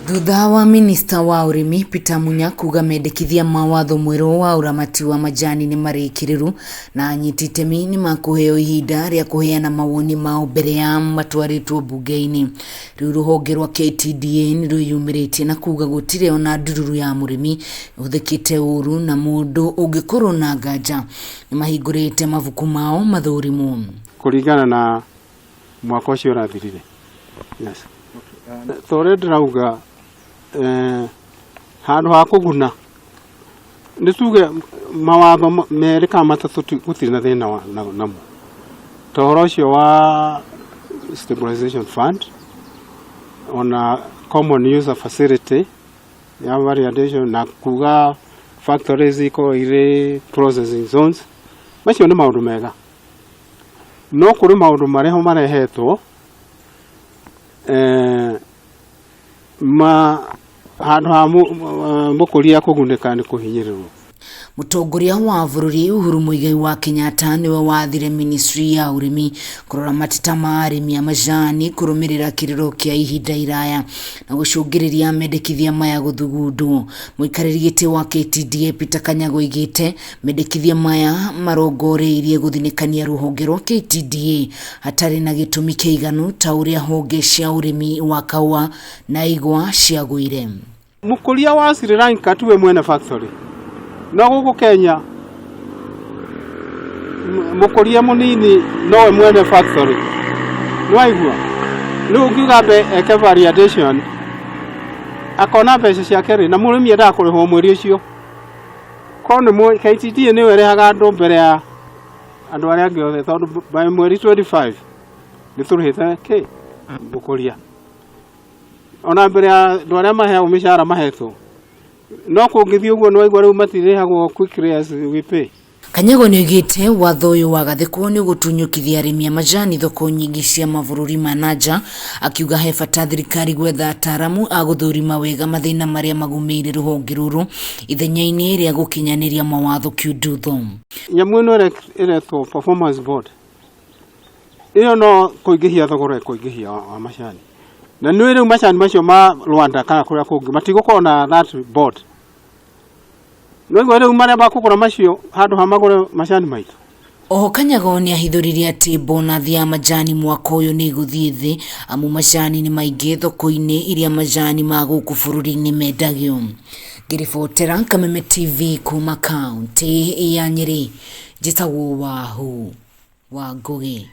Thutha wa minista wa urimi Peter Munya kuuga mendekithia mawatho mwerũ wa uramati wa majani ni marikiriru na anyiti itemi ni makuheo ihinda ria kuheana mawoni mao mbere ya matwaritwo bunge-ini. Riu ruhonge rwa KTDA ni rwiyumiritie na kuuga gutire ona ndururu ya murimi uthikite uru na mundu ungikorwo na nganja ni mahingurite mavuku mao mathurimu kuringana na mwaka ucio urathirire. Yes. Thore ndirauga handu ha kuguna ni tuge mawatho meri ka matatu gutiri na thina namo tohoro cio wa stabilization fund ona common user facility ya variation na kuga factories iko ire processing zones macio ni maundu mega no kuri maundu mareho marehetwo handu ha mukuria kuguneka ni kuhinyirirwo. Mutongoria wa bururi Uhuru Muigai wa Kenyatta niwe wathire ministry ya urimi kurora matita ma arimi a majani kurumirira kiriro kia ihinda iraya na gucungiriria mendekithia maya guthugundwo. Muikariri giti wa KTDA Peter Kanyago igite mendekithia maya marongoreirie guthinikania ruhonge rwa KTDA hatari na gitumi kiiganu ta uria honge cia urimi wa kaua na igwa ciagwire. Mukuria wa Sri Lanka tuwe mwene factory no guku Kenya mukuria munini nowe mwene factory nwaigua riu ngiuga be eke variation akona mbeca ciake ri na murimi enda kurihwo mweri ucio kono KTDA niwe rehaga andu mbere ya andu aria angi othe tondu by mweri 25 ni turihite ki mukuria ona mbere ya andu aria maheo mishara mahetwo no kungithii uguo nwaigua riu matirihagwo quickly as we pay. Kanyago niugite watho uyu wagathikwo ni gutunyukithia arimi a majani thoko nyingi cia mabururi manaja akiuga he bata thirikari gwetha ataramu a guthurima wega mathina maria magumeire ruhonge ruru ithenya-ini ria gukinyaniria mawatho kiundutho. Nyamu ino iretwo performance board iyo no kuingihia thogora kuingihia wa majani na nĩ riu macani macio ma Rwanda kana kuria kungi matigũkorwo na that board no riu maria bakugura macio handu ha magure macani maitu. Oho Kanyago ni ahithuririe ati bonathi ya majani mwaka uyu ni guthii thi amu macani ni maingi thoko-ini iria majani ma guku bururi-ini mendagio. Ngiribotera Kameme TV kuma kaunti ya Nyeri, njitagwo Wahu wa Ngugi.